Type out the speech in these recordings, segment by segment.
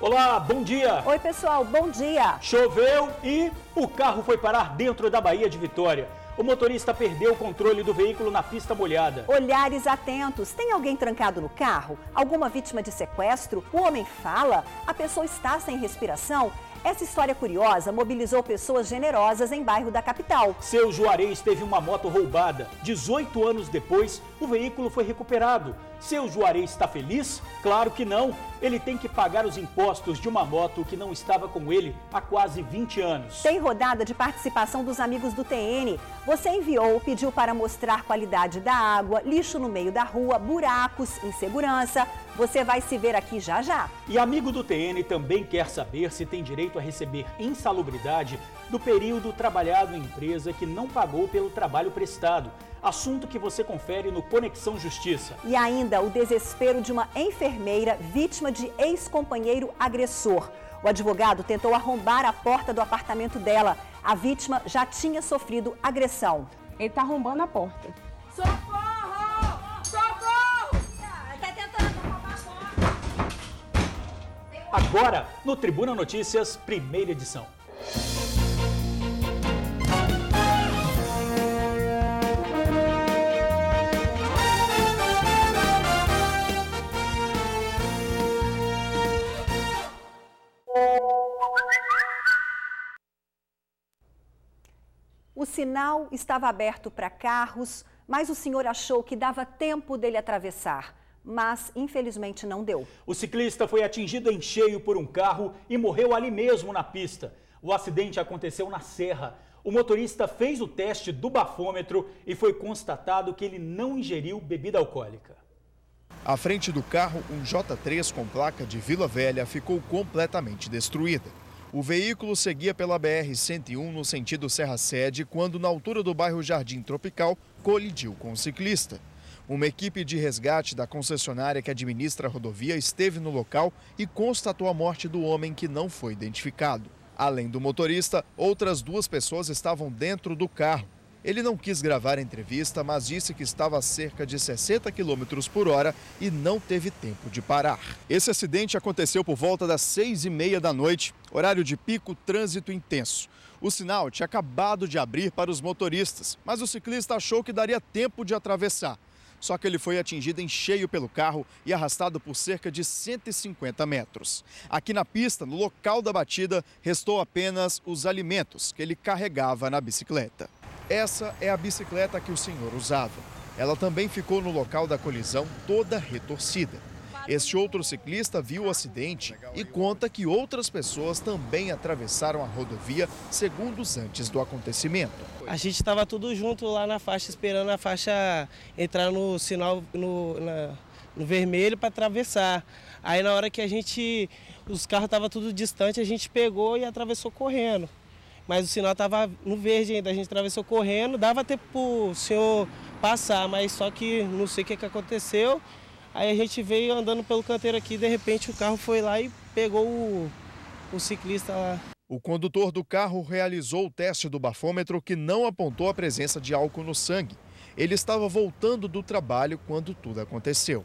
Olá, bom dia! Oi, pessoal, bom dia! Choveu e o carro foi parar dentro da Baía de Vitória. O motorista perdeu o controle do veículo na pista molhada. Olhares atentos. Tem alguém trancado no carro? Alguma vítima de sequestro? O homem fala? A pessoa está sem respiração? Essa história curiosa mobilizou pessoas generosas em bairro da capital. Seu Juarez teve uma moto roubada. 18 anos depois, o veículo foi recuperado. Seu Juarez está feliz? Claro que não. Ele tem que pagar os impostos de uma moto que não estava com ele há quase 20 anos. Tem rodada de participação dos amigos do TN. Você enviou, pediu para mostrar qualidade da água, lixo no meio da rua, buracos, insegurança. Você vai se ver aqui já já. E amigo do TN também quer saber se tem direito a receber insalubridade do período trabalhado em empresa que não pagou pelo trabalho prestado. Assunto que você confere no Conexão Justiça. E ainda o desespero de uma enfermeira vítima de ex-companheiro agressor. O advogado tentou arrombar a porta do apartamento dela. A vítima já tinha sofrido agressão. Ele está arrombando a porta. Socorro! Socorro! Ele está tentando arrombar a porta. Agora, no Tribuna Notícias, primeira edição. O sinal estava aberto para carros, mas o senhor achou que dava tempo dele atravessar. Mas, infelizmente, não deu. O ciclista foi atingido em cheio por um carro e morreu ali mesmo na pista. O acidente aconteceu na Serra. O motorista fez o teste do bafômetro e foi constatado que ele não ingeriu bebida alcoólica. A frente do carro, um J3 com placa de Vila Velha, ficou completamente destruída. O veículo seguia pela BR-101 no sentido Serra-Sede quando, na altura do bairro Jardim Tropical, colidiu com o ciclista. Uma equipe de resgate da concessionária que administra a rodovia esteve no local e constatou a morte do homem, que não foi identificado. Além do motorista, outras 2 pessoas estavam dentro do carro. Ele não quis gravar a entrevista, mas disse que estava a cerca de 60 km por hora e não teve tempo de parar. Esse acidente aconteceu por volta das 6h30 da noite, horário de pico, trânsito intenso. O sinal tinha acabado de abrir para os motoristas, mas o ciclista achou que daria tempo de atravessar. Só que ele foi atingido em cheio pelo carro e arrastado por cerca de 150 metros. Aqui na pista, no local da batida, restou apenas os alimentos que ele carregava na bicicleta. Essa é a bicicleta que o senhor usava. Ela também ficou no local da colisão toda retorcida. Este outro ciclista viu o acidente e conta que outras pessoas também atravessaram a rodovia segundos antes do acontecimento. A gente estava tudo junto lá na faixa, esperando a faixa entrar no sinal, no vermelho para atravessar. Aí na hora que os carros estavam tudo distante, a gente pegou e atravessou correndo. Mas o sinal estava no verde ainda, a gente atravessou correndo, dava tempo para o senhor passar, mas só que não sei o que aconteceu. Aí a gente veio andando pelo canteiro aqui, de repente o carro foi lá e pegou o ciclista lá. O condutor do carro realizou o teste do bafômetro, que não apontou a presença de álcool no sangue. Ele estava voltando do trabalho quando tudo aconteceu.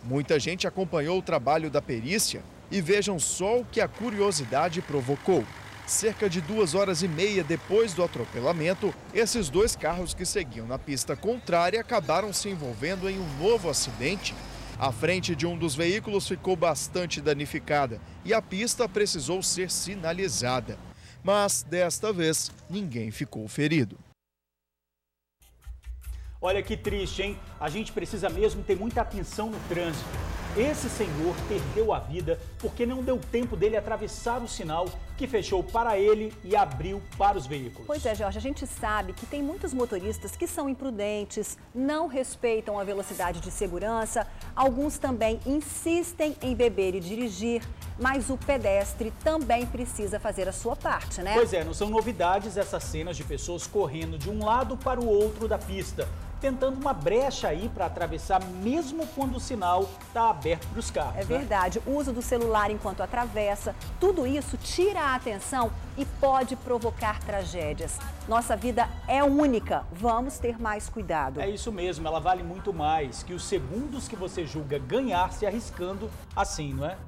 Muita gente acompanhou o trabalho da perícia e vejam só o que a curiosidade provocou. Cerca de 2h30 depois do atropelamento, esses 2 carros que seguiam na pista contrária acabaram se envolvendo em um novo acidente. A frente de um dos veículos ficou bastante danificada e a pista precisou ser sinalizada. Mas, desta vez, ninguém ficou ferido. Olha que triste, hein? A gente precisa mesmo ter muita atenção no trânsito. Esse senhor perdeu a vida porque não deu tempo dele atravessar o sinal que fechou para ele e abriu para os veículos. Pois é, Jorge, a gente sabe que tem muitos motoristas que são imprudentes, não respeitam a velocidade de segurança, alguns também insistem em beber e dirigir, mas o pedestre também precisa fazer a sua parte, né? Pois é, não são novidades essas cenas de pessoas correndo de um lado para o outro da pista, tentando uma brecha aí para atravessar mesmo quando o sinal está aberto para os carros. É verdade, o uso do celular enquanto atravessa, tudo isso tira a atenção e pode provocar tragédias. Nossa vida é única, vamos ter mais cuidado. É isso mesmo, ela vale muito mais que os segundos que você julga ganhar se arriscando assim, não é?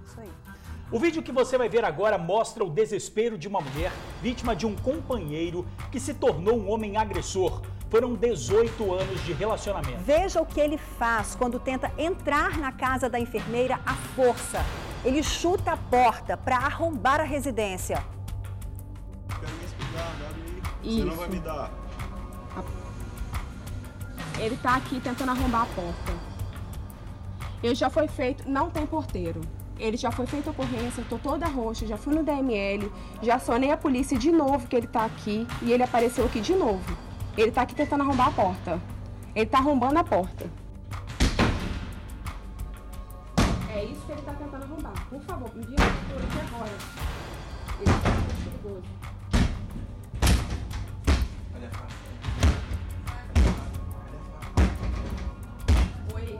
Isso aí. O vídeo que você vai ver agora mostra o desespero de uma mulher vítima de um companheiro que se tornou um homem agressor. Foram 18 anos de relacionamento. Veja o que ele faz quando tenta entrar na casa da enfermeira à força. Ele chuta a porta para arrombar a residência. Quero me explicar, Gabi. Você não vai me dar. Ele tá aqui tentando arrombar a porta. Ele já foi feito, não tem porteiro. Ele já foi feita ocorrência, eu tô toda roxa, já fui no DML, já acionei a polícia de novo que ele tá aqui e ele apareceu aqui de novo. Ele tá aqui tentando arrombar a porta. Ele tá arrombando a porta. É isso que ele tá tentando arrombar. Por favor, me envia a viatura aqui agora. Ele tá muito perigoso. Oi.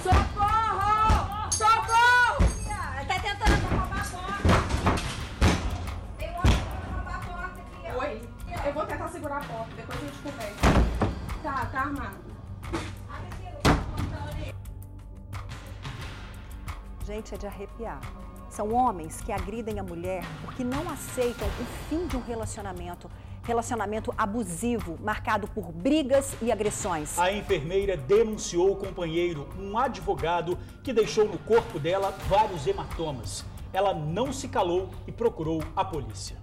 Socorro! Socorro! Ele tá tentando arrombar a porta. Tem um homem tentando arrombar a porta aqui, ó. Oi. Eu vou tentar segurar a porta, depois a gente conversa. Tá armado. Gente, é de arrepiar. São homens que agridem a mulher porque não aceitam o fim de um relacionamento abusivo, marcado por brigas e agressões. A enfermeira denunciou o companheiro, um advogado que deixou no corpo dela vários hematomas. Ela não se calou e procurou a polícia.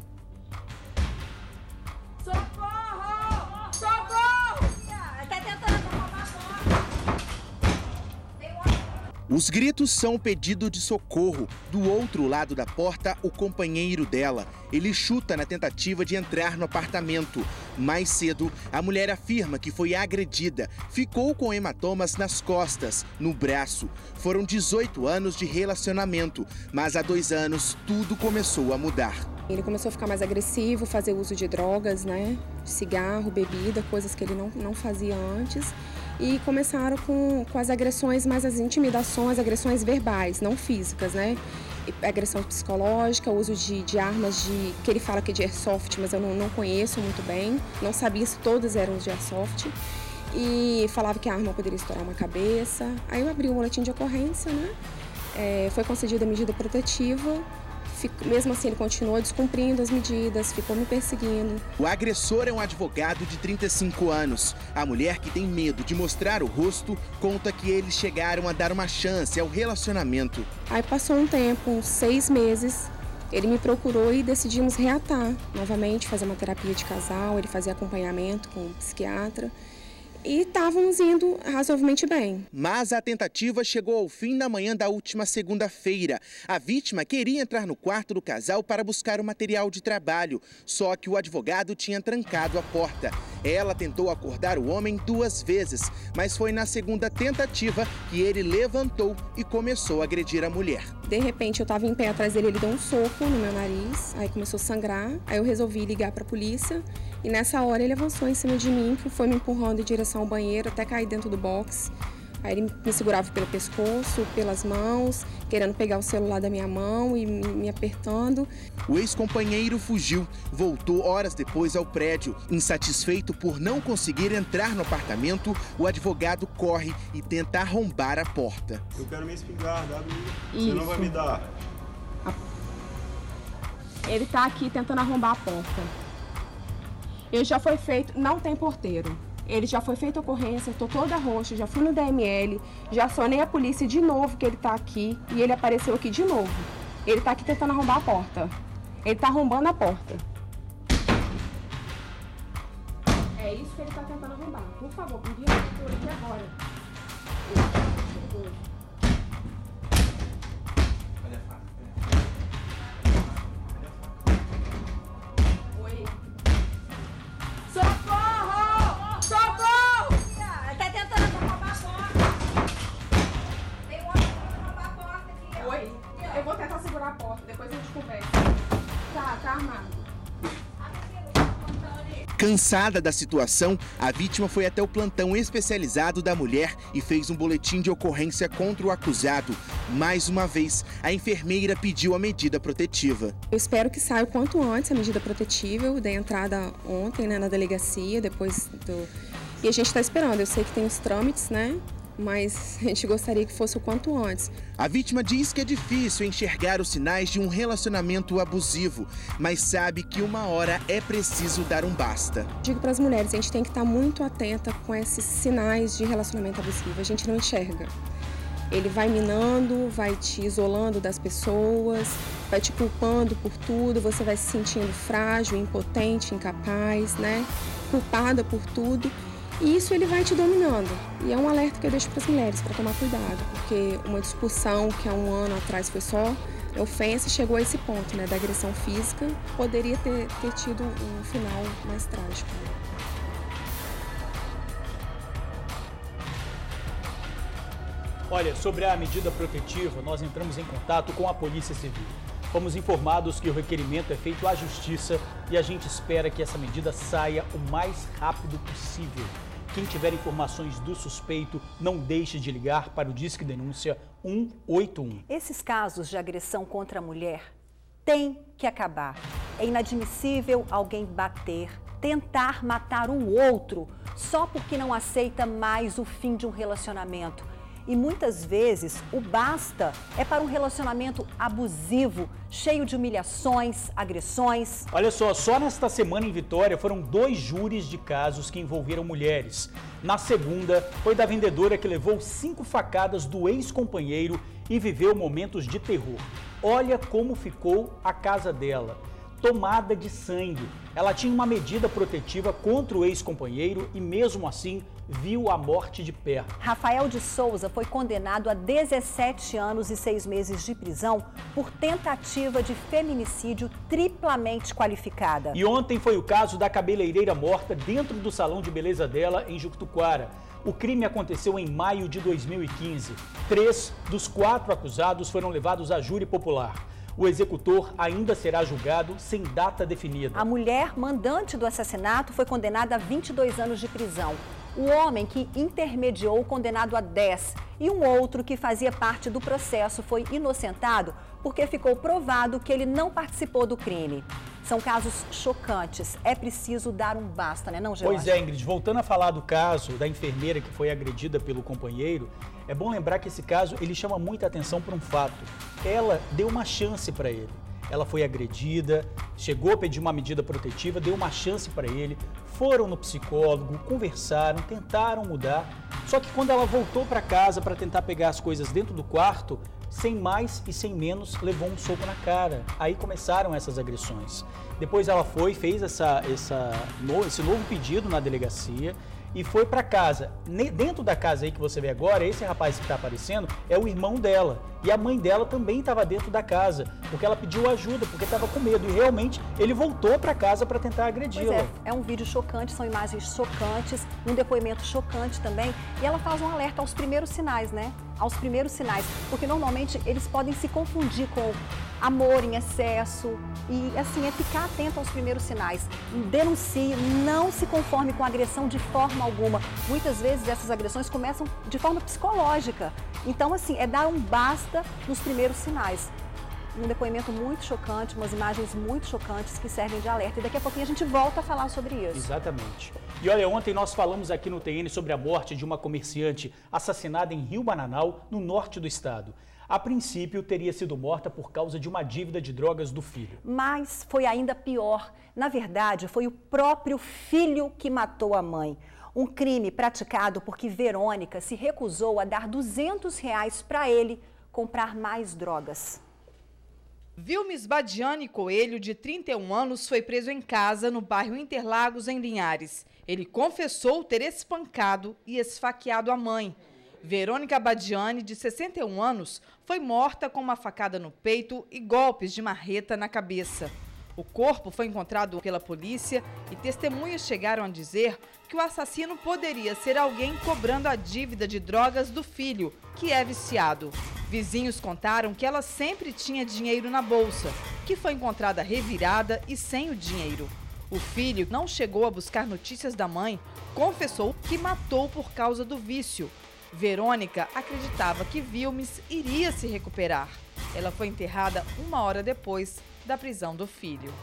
Socorro! Socorro! Ele tá tentando arrombar a porta. Tem um homem. Os gritos são um pedido de socorro. Do outro lado da porta, o companheiro dela. Ele chuta na tentativa de entrar no apartamento. Mais cedo, a mulher afirma que foi agredida. Ficou com hematomas nas costas, no braço. Foram 18 anos de relacionamento, mas há 2 anos tudo começou a mudar. Ele começou a ficar mais agressivo, fazer uso de drogas, né? Cigarro, bebida, coisas que ele não fazia antes. E começaram com as agressões, mais as intimidações, agressões verbais, não físicas, né? Agressão psicológica, uso de armas que ele fala que é de airsoft, mas eu não conheço muito bem. Não sabia se todas eram de airsoft. E falava que a arma poderia estourar uma cabeça. Aí eu abri o boletim de ocorrência, né? Foi concedida a medida protetiva. Mesmo assim, ele continuou descumprindo as medidas, ficou me perseguindo. O agressor é um advogado de 35 anos. A mulher, que tem medo de mostrar o rosto, conta que eles chegaram a dar uma chance ao relacionamento. Aí passou um tempo, uns 6 meses, ele me procurou e decidimos reatar novamente, fazer uma terapia de casal, ele fazia acompanhamento com um psiquiatra. E estávamos indo razoavelmente bem. Mas a tentativa chegou ao fim na manhã da última segunda-feira. A vítima queria entrar no quarto do casal para buscar o material de trabalho, só que o advogado tinha trancado a porta. Ela tentou acordar o homem 2 vezes, mas foi na segunda tentativa que ele levantou e começou a agredir a mulher. De repente, eu estava em pé atrás dele, ele deu um soco no meu nariz, aí começou a sangrar, aí eu resolvi ligar para a polícia. E nessa hora ele avançou em cima de mim, foi me empurrando em direção ao banheiro, até cair dentro do box. Aí ele me segurava pelo pescoço, pelas mãos, querendo pegar o celular da minha mão e me apertando. O ex-companheiro fugiu, voltou horas depois ao prédio. Insatisfeito por não conseguir entrar no apartamento, o advogado corre e tenta arrombar a porta. Eu quero me espingar, Gabi. Você não vai me dar. Ele tá aqui tentando arrombar a porta. Ele já foi feito, não tem porteiro. Ele já foi feita ocorrência, eu tô toda roxa, já fui no DML, já acionei a polícia de novo que ele tá aqui e ele apareceu aqui de novo. Ele tá aqui tentando arrombar a porta. Ele tá arrombando a porta. É isso que ele tá tentando arrombar. Por favor, me envia a viatura aqui agora. Ele tá muito perigoso. Oi. Socorro! Socorro! Ele tá tentando arrombar a porta. Tem um homem tentando arrombar a porta aqui, ó. Oi. Eu vou tentar segurar a porta, depois a gente conversa. Tá armado. Cansada da situação, a vítima foi até o plantão especializado da mulher e fez um boletim de ocorrência contra o acusado. Mais uma vez, a enfermeira pediu a medida protetiva. Eu espero que saia o quanto antes a medida protetiva. Eu dei entrada ontem, né, na delegacia, depois do... E a gente está esperando. Eu sei que tem os trâmites, né? mas a gente gostaria que fosse o quanto antes. A vítima diz que é difícil enxergar os sinais de um relacionamento abusivo, mas sabe que uma hora é preciso dar um basta. Digo para as mulheres, a gente tem que estar muito atenta com esses sinais de relacionamento abusivo, a gente não enxerga. Ele vai minando, vai te isolando das pessoas, vai te culpando por tudo, você vai se sentindo frágil, impotente, incapaz, né? Culpada por tudo. E isso ele vai te dominando. E é um alerta que eu deixo para as mulheres, para tomar cuidado, porque uma discussão que há um ano atrás foi só ofensa, chegou a esse ponto, né, da agressão física, poderia ter tido um final mais trágico. Olha, sobre a medida protetiva, nós entramos em contato com a Polícia Civil. Fomos informados que o requerimento é feito à Justiça e a gente espera que essa medida saia o mais rápido possível. Quem tiver informações do suspeito, não deixe de ligar para o Disque Denúncia 181. Esses casos de agressão contra a mulher têm que acabar. É inadmissível alguém bater, tentar matar o outro só porque não aceita mais o fim de um relacionamento. E muitas vezes o basta é para um relacionamento abusivo, cheio de humilhações, agressões. Olha só nesta semana em Vitória foram 2 júris de casos que envolveram mulheres. Na segunda, foi da vendedora que levou 5 facadas do ex-companheiro e viveu momentos de terror. Olha como ficou a casa dela. Tomada de sangue. Ela tinha uma medida protetiva contra o ex-companheiro e mesmo assim viu a morte de perto. Rafael de Souza foi condenado a 17 anos e 6 meses de prisão por tentativa de feminicídio triplamente qualificada. E ontem foi o caso da cabeleireira morta dentro do salão de beleza dela em Juctuquara. O crime aconteceu em maio de 2015. 3 dos 4 acusados foram levados a júri popular. O executor ainda será julgado sem data definida. A mulher mandante do assassinato foi condenada a 22 anos de prisão. O homem que intermediou, condenado a 10. E um outro que fazia parte do processo foi inocentado porque ficou provado que ele não participou do crime. São casos chocantes. É preciso dar um basta, né, não, George? Pois é, Ingrid. Voltando a falar do caso da enfermeira que foi agredida pelo companheiro, é bom lembrar que esse caso ele chama muita atenção por um fato. Ela deu uma chance para ele. Ela foi agredida, chegou a pedir uma medida protetiva, deu uma chance para ele, foram no psicólogo, conversaram, tentaram mudar. Só que quando ela voltou para casa para tentar pegar as coisas dentro do quarto, sem mais e sem menos, levou um soco na cara. Aí começaram essas agressões. Depois ela fez esse novo pedido na delegacia e foi para casa. Dentro da casa aí que você vê agora, esse rapaz que está aparecendo é o irmão dela. E a mãe dela também estava dentro da casa, porque ela pediu ajuda, porque estava com medo. E realmente ele voltou para casa para tentar agredi-la. Pois é um vídeo chocante, são imagens chocantes, um depoimento chocante também. E ela faz um alerta aos primeiros sinais, né? Aos primeiros sinais, porque normalmente eles podem se confundir com amor em excesso e assim, é ficar atento aos primeiros sinais. Denuncie, não se conforme com agressão de forma alguma. Muitas vezes essas agressões começam de forma psicológica. Então assim, é dar um basta nos primeiros sinais. Um depoimento muito chocante, umas imagens muito chocantes que servem de alerta. E daqui a pouquinho a gente volta a falar sobre isso. Exatamente. E olha, ontem nós falamos aqui no TN sobre a morte de uma comerciante assassinada em Rio Bananal, no norte do estado. A princípio, teria sido morta por causa de uma dívida de drogas do filho. Mas foi ainda pior. Na verdade, foi o próprio filho que matou a mãe. Um crime praticado porque Verônica se recusou a dar R$200 para ele comprar mais drogas. Vilmes Badiane Coelho, de 31 anos, foi preso em casa no bairro Interlagos, em Linhares. Ele confessou ter espancado e esfaqueado a mãe. Verônica Badiane, de 61 anos, foi morta com uma facada no peito e golpes de marreta na cabeça. O corpo foi encontrado pela polícia e testemunhas chegaram a dizer que o assassino poderia ser alguém cobrando a dívida de drogas do filho, que é viciado. Vizinhos contaram que ela sempre tinha dinheiro na bolsa, que foi encontrada revirada e sem o dinheiro. O filho não chegou a buscar notícias da mãe, confessou que matou por causa do vício. Verônica acreditava que Vilmes iria se recuperar. Ela foi enterrada 1 hora depois da prisão do filho.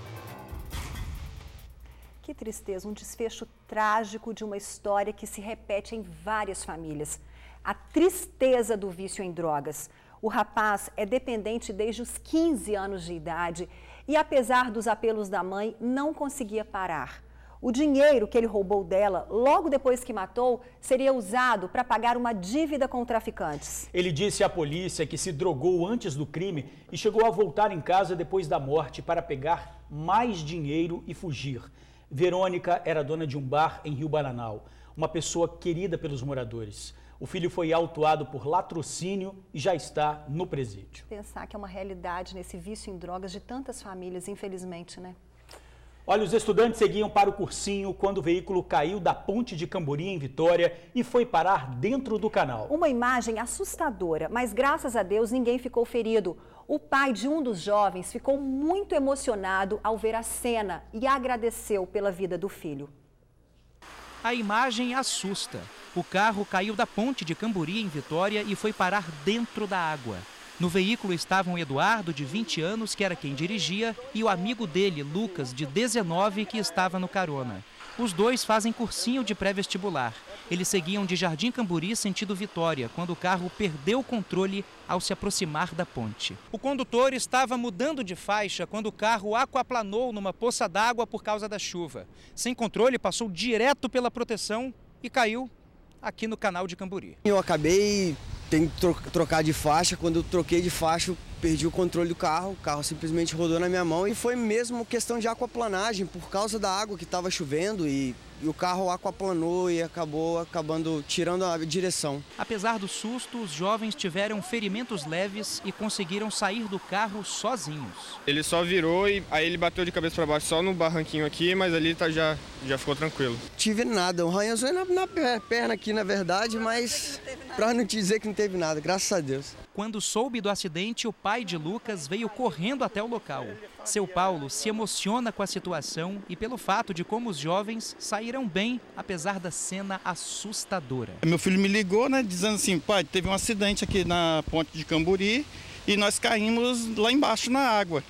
Que tristeza, um desfecho trágico de uma história que se repete em várias famílias. a tristeza do vício em drogas. O rapaz é dependente desde os 15 anos de idade e, apesar dos apelos da mãe, não conseguia parar. O dinheiro que ele roubou dela, logo depois que matou, seria usado para pagar uma dívida com traficantes. Ele disse à polícia que se drogou antes do crime e chegou a voltar em casa depois da morte para pegar mais dinheiro e fugir. Verônica era dona de um bar em Rio Bananal, uma pessoa querida pelos moradores. O filho foi autuado por latrocínio e já está no presídio. Pensar que é uma realidade nesse vício em drogas de tantas famílias, infelizmente, né? Olha, os estudantes seguiam para o cursinho quando o veículo caiu da ponte de Camburi, em Vitória, e foi parar dentro do canal. Uma imagem assustadora, mas graças a Deus ninguém ficou ferido. O pai de um dos jovens ficou muito emocionado ao ver a cena e agradeceu pela vida do filho. A imagem assusta. O carro caiu da ponte de Camburi, em Vitória, e foi parar dentro da água. No veículo estavam Eduardo, de 20 anos, que era quem dirigia, e o amigo dele, Lucas, de 19, que estava no carona. Os dois fazem cursinho de pré-vestibular. Eles seguiam de Jardim Camburi, sentido Vitória, quando o carro perdeu o controle ao se aproximar da ponte. O condutor estava mudando de faixa quando o carro aquaplanou numa poça d'água por causa da chuva. Sem controle, passou direto pela proteção e caiu aqui no canal de Camburi. Eu acabei tendo que trocar de faixa. Quando eu troquei de faixa, eu perdi o controle do carro. O carro simplesmente rodou na minha mão e foi mesmo questão de aquaplanagem por causa da água que estava chovendo e o carro aquaplanou e acabando tirando a direção. Apesar do susto, os jovens tiveram ferimentos leves e conseguiram sair do carro sozinhos. Ele só virou e aí ele bateu de cabeça para baixo só no barranquinho aqui, mas ali já ficou tranquilo. Tive nada, um arranhãozinho na perna aqui, na verdade, mas para não te dizer que não teve nada, graças a Deus. Quando soube do acidente, o pai de Lucas veio correndo até o local. Seu Paulo se emociona com a situação e pelo fato de como os jovens saíram bem, apesar da cena assustadora. Meu filho me ligou, dizendo assim, pai, teve um acidente aqui na ponte de Camburi e nós caímos lá embaixo na água.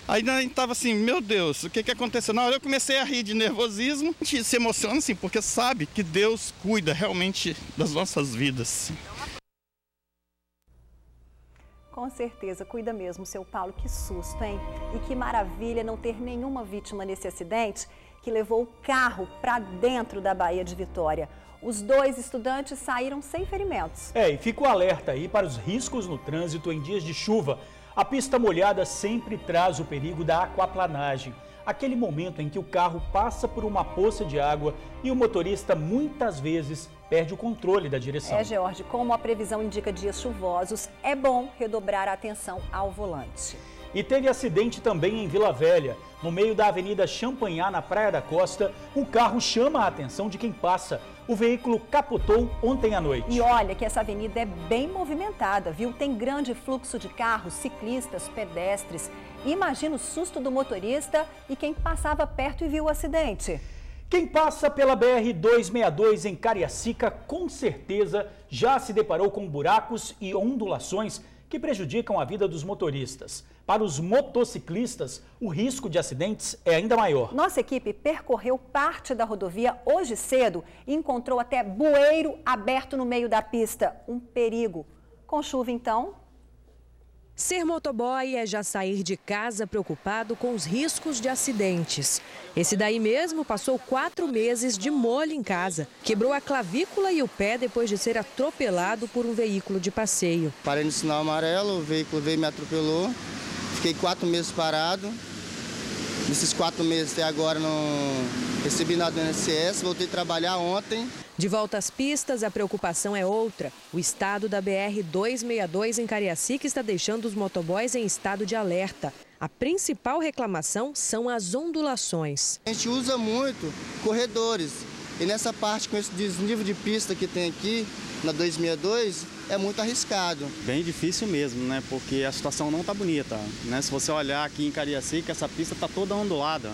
Aí a gente estava assim, meu Deus, o que aconteceu? Na hora eu comecei a rir de nervosismo. A gente se emociona assim, porque sabe que Deus cuida realmente das nossas vidas. Com certeza, cuida mesmo, seu Paulo. Que susto, hein? E que maravilha não ter nenhuma vítima nesse acidente que levou o carro para dentro da Baía de Vitória. Os dois estudantes saíram sem ferimentos. E fica o alerta aí para os riscos no trânsito em dias de chuva. A pista molhada sempre traz o perigo da aquaplanagem. Aquele momento em que o carro passa por uma poça de água e o motorista muitas vezes perde o controle da direção. George, como a previsão indica dias chuvosos, é bom redobrar a atenção ao volante. E teve acidente também em Vila Velha. No meio da Avenida Champanhar, na Praia da Costa, um carro chama a atenção de quem passa. O veículo capotou ontem à noite. E olha que essa avenida é bem movimentada, viu? Tem grande fluxo de carros, ciclistas, pedestres. Imagina o susto do motorista e quem passava perto e viu o acidente. Quem passa pela BR-262 em Cariacica, com certeza já se deparou com buracos e ondulações que prejudicam a vida dos motoristas. Para os motociclistas, o risco de acidentes é ainda maior. Nossa equipe percorreu parte da rodovia hoje cedo e encontrou até bueiro aberto no meio da pista. Um perigo. Com chuva, então... Ser motoboy é já sair de casa preocupado com os riscos de acidentes. Esse daí mesmo passou 4 meses de molho em casa. Quebrou a clavícula e o pé depois de ser atropelado por um veículo de passeio. Parei no sinal amarelo, o veículo veio e me atropelou. Fiquei 4 meses parado. Nesses 4 meses até agora não recebi nada do INSS, voltei a trabalhar ontem. De volta às pistas, a preocupação é outra. O estado da BR-262 em Cariacica está deixando os motoboys em estado de alerta. A principal reclamação são as ondulações. A gente usa muito corredores e nessa parte com esse desnível de pista que tem aqui na 262 é muito arriscado. Bem difícil mesmo, porque a situação não está bonita. Se você olhar aqui em Cariacica, essa pista está toda ondulada.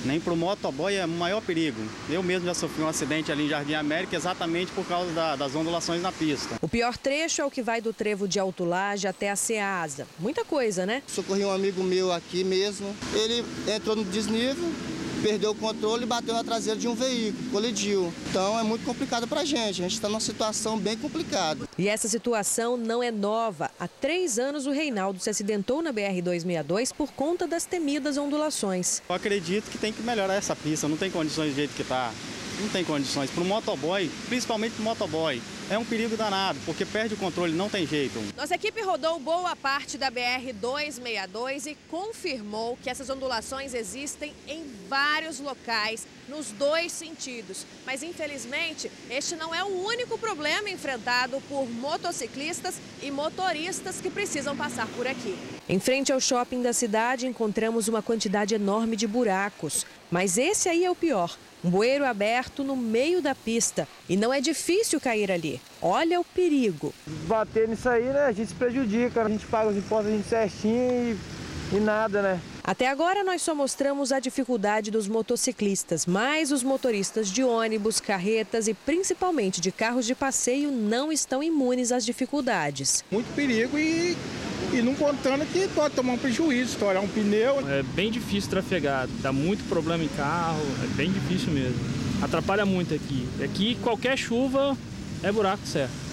Nem para o motoboy é o maior perigo. Eu mesmo já sofri um acidente ali em Jardim América exatamente por causa das ondulações na pista. O pior trecho é o que vai do trevo de Alto Laje até a Ceasa. Muita coisa, né? Socorri um amigo meu aqui mesmo. Ele entrou no desnível perdeu o controle e bateu na traseira de um veículo, colidiu. Então é muito complicado para a gente está numa situação bem complicada. E essa situação não é nova. Há 3 anos o Reinaldo se acidentou na BR-262 por conta das temidas ondulações. Eu acredito que tem que melhorar essa pista, não tem condições do jeito que está. Não tem condições. Para o motoboy, principalmente para o motoboy, é um perigo danado, porque perde o controle, não tem jeito. Nossa equipe rodou boa parte da BR-262 e confirmou que essas ondulações existem em vários locais, nos 2 sentidos. Mas, infelizmente, este não é o único problema enfrentado por motociclistas e motoristas que precisam passar por aqui. Em frente ao shopping da cidade, encontramos uma quantidade enorme de buracos. Mas esse aí é o pior. Um bueiro aberto no meio da pista. E não é difícil cair ali. Olha o perigo. Bater nisso aí, né? A gente se prejudica. A gente paga os impostos, a gente certinho e nada, né? Até agora nós só mostramos a dificuldade dos motociclistas, mas os motoristas de ônibus, carretas e principalmente de carros de passeio não estão imunes às dificuldades. Muito perigo e não contando que pode tomar um prejuízo, estourar um pneu. É bem difícil trafegar, dá muito problema em carro, é bem difícil mesmo. Atrapalha muito aqui. Aqui qualquer chuva é buraco certo.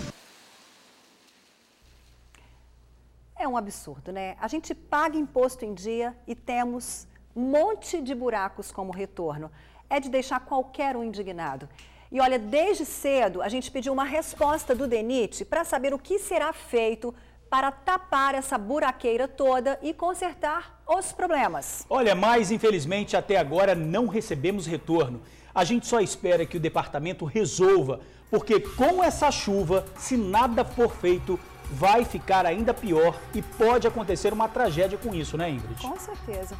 É um absurdo, né? A gente paga imposto em dia e temos um monte de buracos como retorno. É de deixar qualquer um indignado. E olha, desde cedo a gente pediu uma resposta do DENIT para saber o que será feito para tapar essa buraqueira toda e consertar os problemas. Olha, mas infelizmente até agora não recebemos retorno. A gente só espera que o departamento resolva, porque com essa chuva, se nada for feito, vai ficar ainda pior e pode acontecer uma tragédia com isso, né, Ingrid? Com certeza.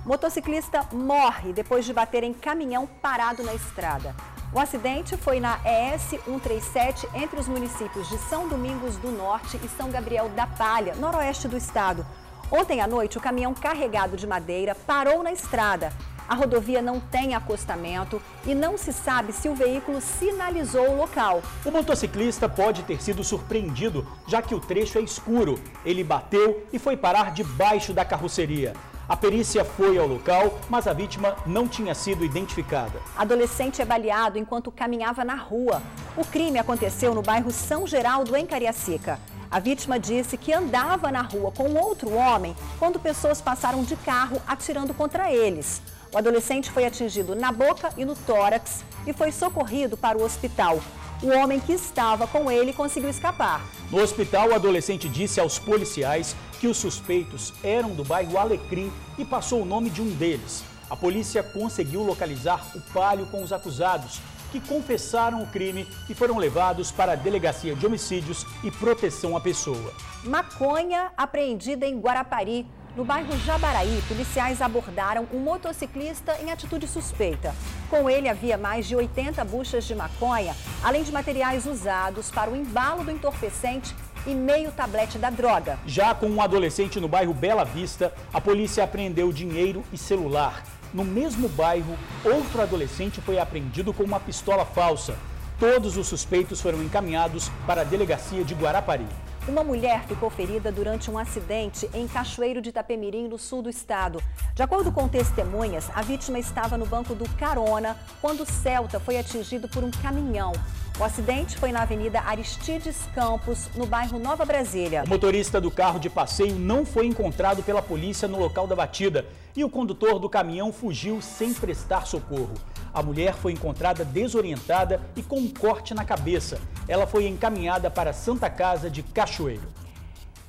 Motociclista morre depois de bater em caminhão parado na estrada. O acidente foi na ES 137 entre os municípios de São Domingos do Norte e São Gabriel da Palha, noroeste do estado. Ontem à noite, o caminhão carregado de madeira parou na estrada. A rodovia não tem acostamento e não se sabe se o veículo sinalizou o local. O motociclista pode ter sido surpreendido, já que o trecho é escuro. Ele bateu e foi parar debaixo da carroceria. A perícia foi ao local, mas a vítima não tinha sido identificada. Adolescente é baleado enquanto caminhava na rua. O crime aconteceu no bairro São Geraldo, em Cariacica. A vítima disse que andava na rua com outro homem quando pessoas passaram de carro atirando contra eles. O adolescente foi atingido na boca e no tórax e foi socorrido para o hospital. O homem que estava com ele conseguiu escapar. No hospital, o adolescente disse aos policiais que os suspeitos eram do bairro Alecrim e passou o nome de um deles. A polícia conseguiu localizar o Palio com os acusados, que confessaram o crime e foram levados para a Delegacia de Homicídios e Proteção à Pessoa. Maconha apreendida em Guarapari. No bairro Jabaraí, policiais abordaram um motociclista em atitude suspeita. Com ele havia mais de 80 buchas de maconha, além de materiais usados para o embalo do entorpecente e meio tablete da droga. Já com um adolescente no bairro Bela Vista, a polícia apreendeu dinheiro e celular. No mesmo bairro, outro adolescente foi apreendido com uma pistola falsa. Todos os suspeitos foram encaminhados para a Delegacia de Guarapari. Uma mulher ficou ferida durante um acidente em Cachoeiro de Itapemirim, no sul do estado. De acordo com testemunhas, a vítima estava no banco do carona quando o Celta foi atingido por um caminhão. O acidente foi na Avenida Aristides Campos, no bairro Nova Brasília. O motorista do carro de passeio não foi encontrado pela polícia no local da batida e o condutor do caminhão fugiu sem prestar socorro. A mulher foi encontrada desorientada e com um corte na cabeça. Ela foi encaminhada para a Santa Casa de Cachoeiro.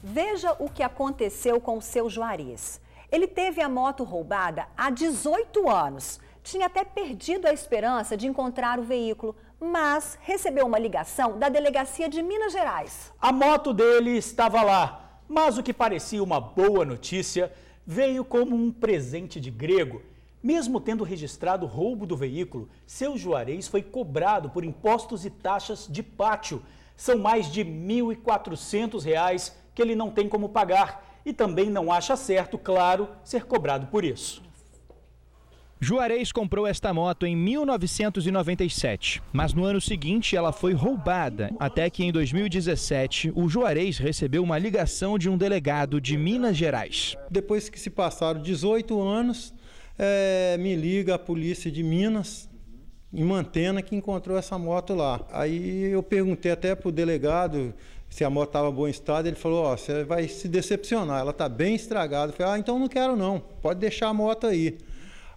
Veja o que aconteceu com o seu Juarez. Ele teve a moto roubada há 18 anos. Tinha até perdido a esperança de encontrar o veículo, mas recebeu uma ligação da Delegacia de Minas Gerais. A moto dele estava lá, mas o que parecia uma boa notícia veio como um presente de grego. Mesmo tendo registrado o roubo do veículo, seu Juarez foi cobrado por impostos e taxas de pátio. São mais de R$ 1.400 que ele não tem como pagar e também não acha certo, claro, ser cobrado por isso. Juarez comprou esta moto em 1997, mas no ano seguinte ela foi roubada, até que em 2017 o Juarez recebeu uma ligação de um delegado de Minas Gerais. Depois que se passaram 18 anos, me liga a polícia de Minas, em Mantena, que encontrou essa moto lá. Aí eu perguntei até para o delegado se a moto estava em bom estado, ele falou, ó, você vai se decepcionar, ela está bem estragada. Eu falei, então não quero não, pode deixar a moto aí.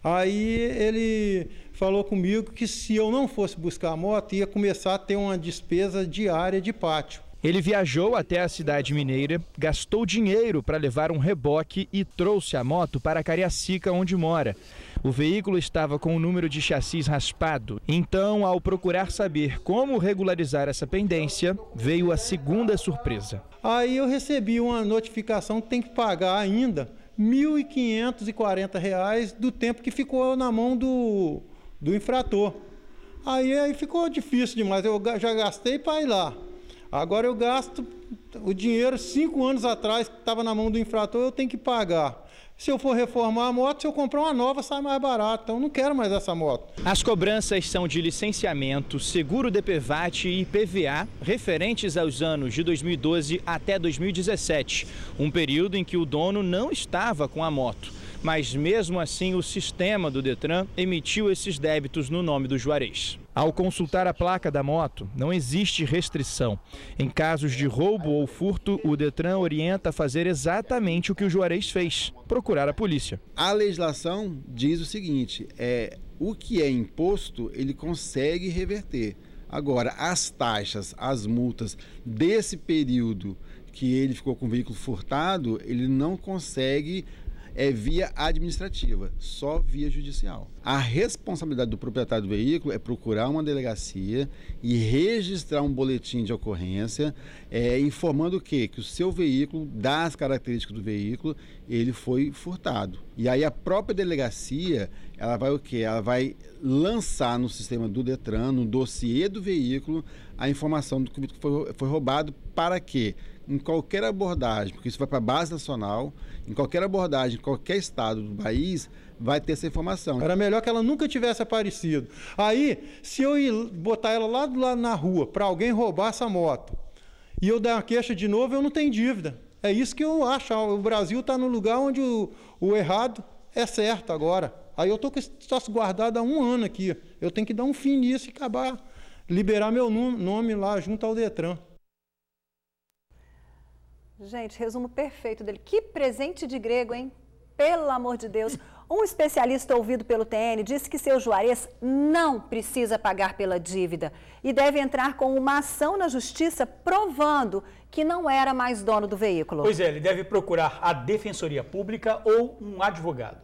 Aí ele falou comigo que se eu não fosse buscar a moto, ia começar a ter uma despesa diária de pátio. Ele viajou até a cidade mineira, gastou dinheiro para levar um reboque e trouxe a moto para Cariacica, onde mora. O veículo estava com o número de chassis raspado. Então, ao procurar saber como regularizar essa pendência, veio a segunda surpresa. Aí eu recebi uma notificação que tem que pagar ainda R$ 1.540 do tempo que ficou na mão do infrator. Aí ficou difícil demais, eu já gastei para ir lá. Agora eu gasto o dinheiro 5 anos atrás que estava na mão do infrator, eu tenho que pagar. Se eu for reformar a moto, se eu comprar uma nova, sai mais barato. Então eu não quero mais essa moto. As cobranças são de licenciamento, seguro DPVAT e IPVA, referentes aos anos de 2012 até 2017, um período em que o dono não estava com a moto. Mas mesmo assim o sistema do Detran emitiu esses débitos no nome do Juarez. Ao consultar a placa da moto, não existe restrição. Em casos de roubo ou furto, o Detran orienta a fazer exatamente o que o Juarez fez, procurar a polícia. A legislação diz o seguinte, o que é imposto, ele consegue reverter. Agora, as taxas, as multas desse período que ele ficou com o veículo furtado, ele não consegue via administrativa, só via judicial. A responsabilidade do proprietário do veículo é procurar uma delegacia e registrar um boletim de ocorrência, informando o quê? Que o seu veículo, das características do veículo, ele foi furtado. E aí a própria delegacia, ela vai o quê? Ela vai lançar no sistema do Detran, no dossiê do veículo, a informação do que o veículo foi roubado. Para quê? Em qualquer abordagem, porque isso vai para a base nacional, em qualquer abordagem, em qualquer estado do país, vai ter essa informação. Era melhor que ela nunca tivesse aparecido. Aí, se eu ir botar ela lá do lado na rua, para alguém roubar essa moto, e eu dar uma queixa de novo, eu não tenho dívida. É isso que eu acho. O Brasil está no lugar onde o errado é certo agora. Aí eu estou com esse troço guardado há 1 ano aqui. Eu tenho que dar um fim nisso e acabar, liberar meu nome lá junto ao Detran. Gente, resumo perfeito dele. Que presente de grego, hein? Pelo amor de Deus. Um especialista ouvido pelo TN disse que seu Juarez não precisa pagar pela dívida e deve entrar com uma ação na justiça provando que não era mais dono do veículo. Pois é, ele deve procurar a Defensoria Pública ou um advogado.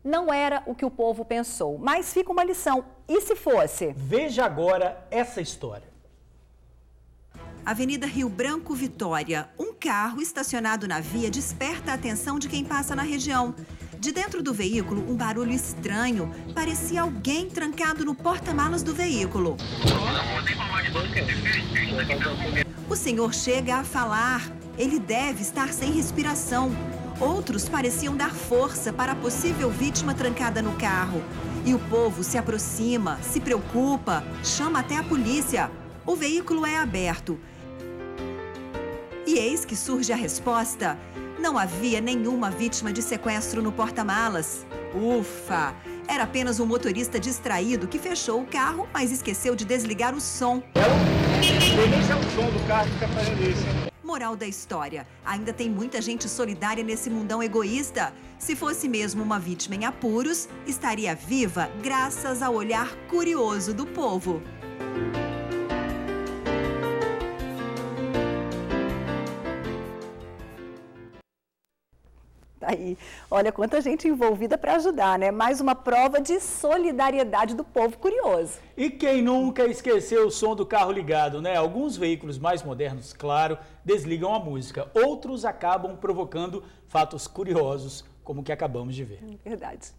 Não era o que o povo pensou, mas fica uma lição. E se fosse? Veja agora essa história. Avenida Rio Branco, Vitória. Um carro estacionado na via desperta a atenção de quem passa na região. De dentro do veículo, um barulho estranho. Parecia alguém trancado no porta-malas do veículo. O senhor chega a falar. Ele deve estar sem respiração. Outros pareciam dar força para a possível vítima trancada no carro. E o povo se aproxima, se preocupa, chama até a polícia. O veículo é aberto. E eis que surge a resposta. Não havia nenhuma vítima de sequestro no porta-malas. Ufa! Era apenas um motorista distraído que fechou o carro, mas esqueceu de desligar o som. Esse é o som do carro que está fazendo isso. Moral da história. Ainda tem muita gente solidária nesse mundão egoísta. Se fosse mesmo uma vítima em apuros, estaria viva graças ao olhar curioso do povo. Aí, olha quanta gente envolvida para ajudar, né? Mais uma prova de solidariedade do povo curioso. E quem nunca esqueceu o som do carro ligado, né? Alguns veículos mais modernos, claro, desligam a música. Outros acabam provocando fatos curiosos, como o que acabamos de ver. Verdade.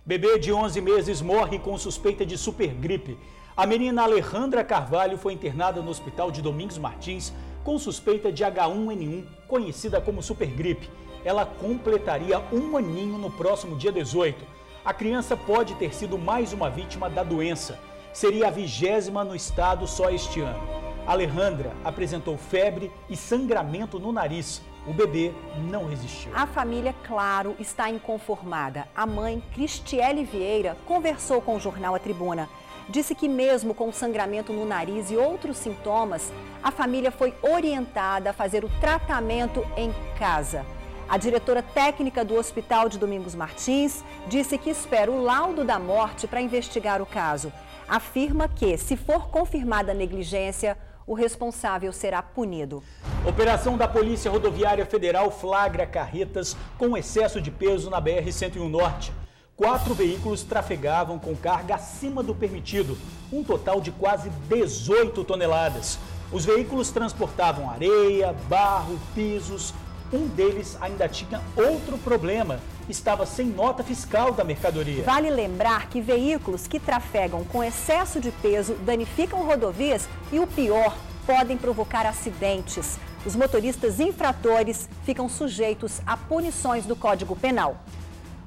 Bebê de 11 meses morre com suspeita de supergripe. A menina Alejandra Carvalho foi internada no hospital de Domingos Martins com suspeita de H1N1, conhecida como supergripe. ela completaria 1 aninho no próximo dia 18. A criança pode ter sido mais uma vítima da doença. Seria a 20ª no estado só este ano. Alejandra apresentou febre e sangramento no nariz. O bebê não resistiu. A família, claro, está inconformada. A mãe, Cristiele Vieira, conversou com o jornal A Tribuna. Disse que mesmo com sangramento no nariz e outros sintomas, a família foi orientada a fazer o tratamento em casa. A diretora técnica do Hospital de Domingos Martins disse que espera o laudo da morte para investigar o caso. Afirma que, se for confirmada a negligência, o responsável será punido. Operação da Polícia Rodoviária Federal flagra carretas com excesso de peso na BR-101 Norte. 4 veículos trafegavam com carga acima do permitido, um total de quase 18 toneladas. Os veículos transportavam areia, barro, pisos. Um deles ainda tinha outro problema, estava sem nota fiscal da mercadoria. Vale lembrar que veículos que trafegam com excesso de peso danificam rodovias e, o pior, podem provocar acidentes. Os motoristas infratores ficam sujeitos a punições do Código Penal.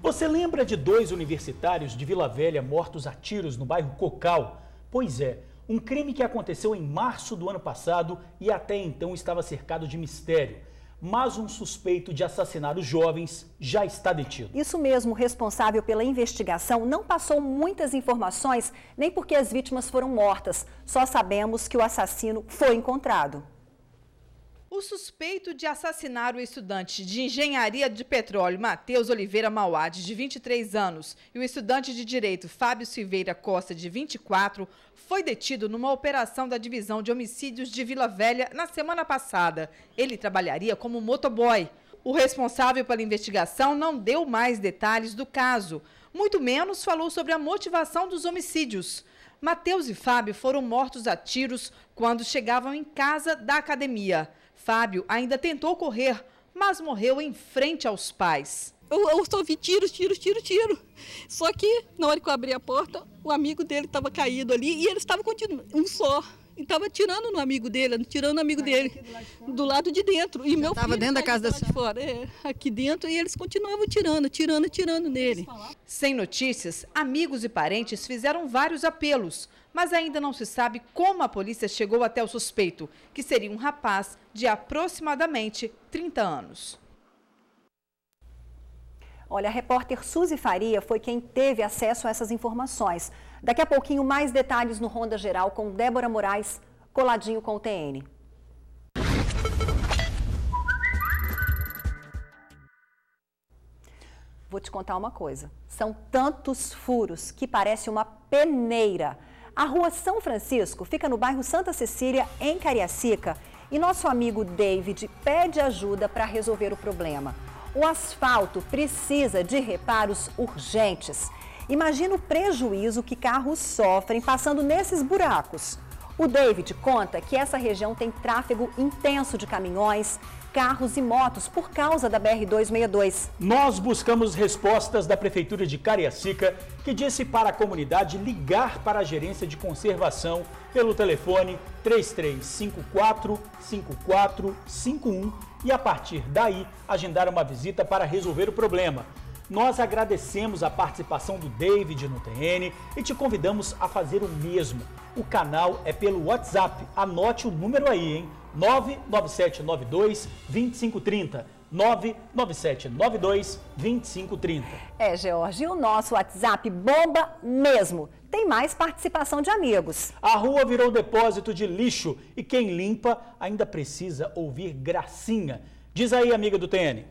Você lembra de 2 universitários de Vila Velha mortos a tiros no bairro Cocal? Pois é, um crime que aconteceu em março do ano passado e até então estava cercado de mistério. Mas um suspeito de assassinar os jovens já está detido. Isso mesmo, o responsável pela investigação não passou muitas informações, nem porque as vítimas foram mortas. Só sabemos que o assassino foi encontrado. O suspeito de assassinar o estudante de engenharia de petróleo Matheus Oliveira Mauad, de 23 anos, e o estudante de direito Fábio Silveira Costa, de 24, foi detido numa operação da Divisão de Homicídios de Vila Velha na semana passada. Ele trabalharia como motoboy. O responsável pela investigação não deu mais detalhes do caso, muito menos falou sobre a motivação dos homicídios. Matheus e Fábio foram mortos a tiros quando chegavam em casa da academia. Fábio ainda tentou correr, mas morreu em frente aos pais. Eu só vi tiro. Só que, na hora que eu abri a porta, o amigo dele estava caído ali e ele estava continuando, um só. E estava atirando no amigo dele, do lado de dentro. E meu filho estava dentro da casa de fora, aqui dentro, e eles continuavam atirando nele. Sem notícias, amigos e parentes fizeram vários apelos, mas ainda não se sabe como a polícia chegou até o suspeito, que seria um rapaz de aproximadamente 30 anos. Olha, a repórter Suzy Faria foi quem teve acesso a essas informações. Daqui a pouquinho, mais detalhes no Ronda Geral com Débora Moraes, coladinho com o TN. Vou te contar uma coisa. São tantos furos que parece uma peneira. A rua São Francisco fica no bairro Santa Cecília, em Cariacica. E nosso amigo David pede ajuda para resolver o problema. O asfalto precisa de reparos urgentes. Imagina o prejuízo que carros sofrem passando nesses buracos. O David conta que essa região tem tráfego intenso de caminhões, carros e motos por causa da BR-262. Nós buscamos respostas da Prefeitura de Cariacica, que disse para a comunidade ligar para a Gerência de Conservação pelo telefone 3354-5451 e, a partir daí, agendar uma visita para resolver o problema. Nós agradecemos a participação do David no TN e te convidamos a fazer o mesmo. O canal é pelo WhatsApp. Anote o número aí, hein? 99792-2530. 99792-2530. George, e o nosso WhatsApp bomba mesmo. Tem mais participação de amigos. A rua virou depósito de lixo e quem limpa ainda precisa ouvir gracinha. Diz aí, amiga do TN.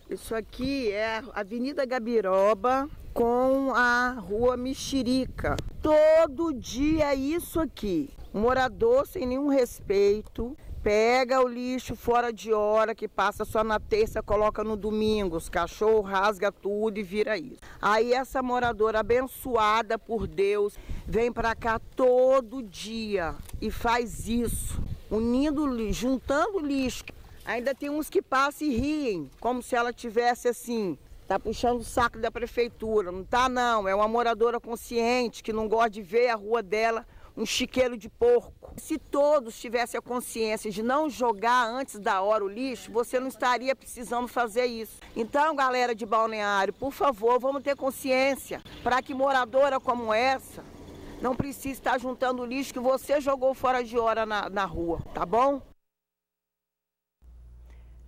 Isso aqui é a Avenida Gabiroba com a Rua Mexerica. Todo dia é isso aqui. Um morador sem nenhum respeito, pega o lixo fora de hora, que passa só na terça, coloca no domingo. Os cachorros rasgam tudo e vira isso. Aí essa moradora abençoada por Deus vem pra cá todo dia e faz isso, unindo, juntando lixo. Ainda tem uns que passam e riem, como se ela tivesse assim, tá puxando o saco da prefeitura. Não tá não, é uma moradora consciente que não gosta de ver a rua dela um chiqueiro de porco. Se todos tivessem a consciência de não jogar antes da hora o lixo, você não estaria precisando fazer isso. Então, galera de Balneário, por favor, vamos ter consciência para que moradora como essa não precise estar juntando o lixo que você jogou fora de hora na rua, tá bom?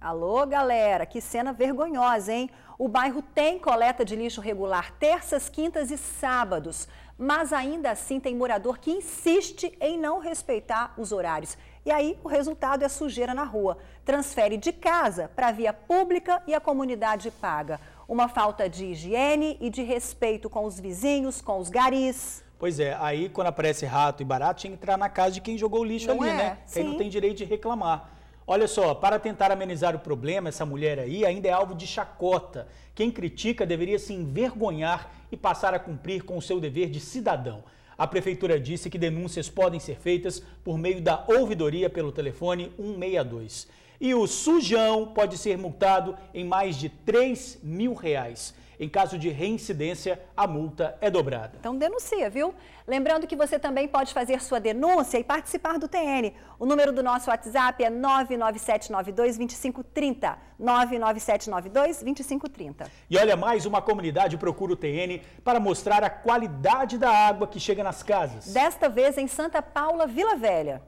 Alô, galera, que cena vergonhosa, hein? O bairro tem coleta de lixo regular terças, quintas e sábados, mas ainda assim tem morador que insiste em não respeitar os horários. E aí o resultado é sujeira na rua. Transfere de casa para a via pública e a comunidade paga. Uma falta de higiene e de respeito com os vizinhos, com os garis. Pois é, aí quando aparece rato e barato, tinha que entrar na casa de quem jogou o lixo ali, né? Quem não tem direito de reclamar. Olha só, para tentar amenizar o problema, essa mulher aí ainda é alvo de chacota. Quem critica deveria se envergonhar e passar a cumprir com o seu dever de cidadão. A prefeitura disse que denúncias podem ser feitas por meio da ouvidoria pelo telefone 162. E o sujão pode ser multado em mais de R$3.000. Em caso de reincidência, a multa é dobrada. Então denuncia, viu? Lembrando que você também pode fazer sua denúncia e participar do TN. O número do nosso WhatsApp é 997922530. 997922530. E olha, mais uma comunidade procura o TN para mostrar a qualidade da água que chega nas casas. Desta vez em Santa Paula, Vila Velha.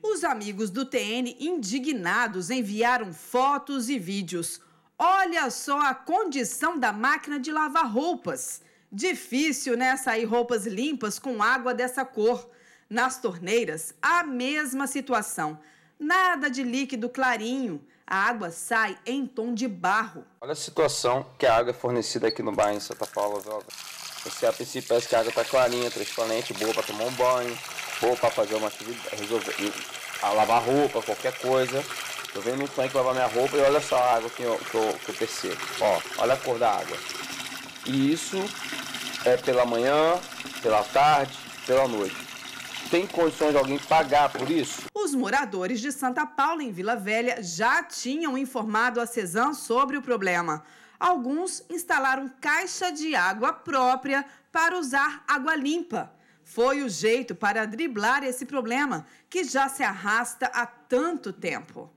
Os amigos do TN, indignados, enviaram fotos e vídeos. Olha só a condição da máquina de lavar roupas. Difícil, né, sair roupas limpas com água dessa cor. Nas torneiras, a mesma situação. Nada de líquido clarinho. A água sai em tom de barro. Olha a situação que a água é fornecida aqui no bairro em Santa Paula, viu? Você a princípio parece que a água está clarinha, transparente, boa para tomar um banho, boa para fazer uma atividade, lavar roupa, qualquer coisa. Eu venho no tanque lavar minha roupa e olha só a água que eu percebo. Ó, olha a cor da água. E isso é pela manhã, pela tarde, pela noite. Tem condições de alguém pagar por isso? Os moradores de Santa Paula, em Vila Velha, já tinham informado a Cesan sobre o problema. Alguns instalaram caixa de água própria para usar água limpa. Foi o jeito para driblar esse problema, que já se arrasta há tanto tempo.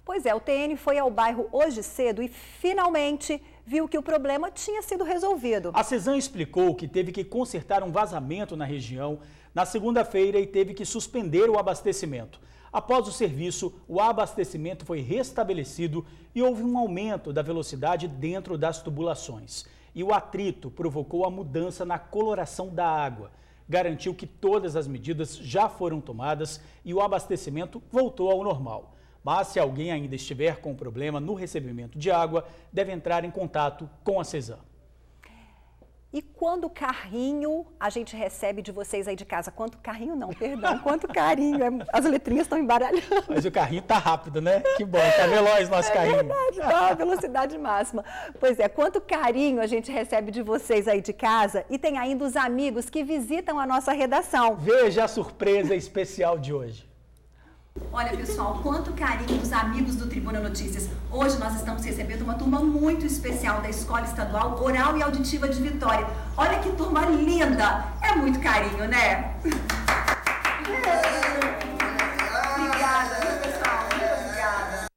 Pois é, o TN foi ao bairro hoje cedo e finalmente viu que o problema tinha sido resolvido. A Cesan explicou que teve que consertar um vazamento na região na segunda-feira e teve que suspender o abastecimento. Após o serviço, o abastecimento foi restabelecido e houve um aumento da velocidade dentro das tubulações. E o atrito provocou a mudança na coloração da água. Garantiu que todas as medidas já foram tomadas e o abastecimento voltou ao normal. Mas se alguém ainda estiver com problema no recebimento de água, deve entrar em contato com a Cesan. E quando carrinho a gente recebe de vocês aí de casa? Quanto carrinho não, perdão, quanto carinho. As letrinhas estão embaralhando. Mas o carrinho tá rápido, né? Que bom, tá veloz nosso carrinho. É verdade, tá, velocidade máxima. Pois é, quanto carinho a gente recebe de vocês aí de casa e tem ainda os amigos que visitam a nossa redação. Veja a surpresa especial de hoje. Olha, pessoal, quanto carinho dos amigos do Tribuna Notícias. Hoje nós estamos recebendo uma turma muito especial da Escola Estadual Oral e Auditiva de Vitória. Olha que turma linda! É muito carinho, né? Obrigada, pessoal. Muito obrigada.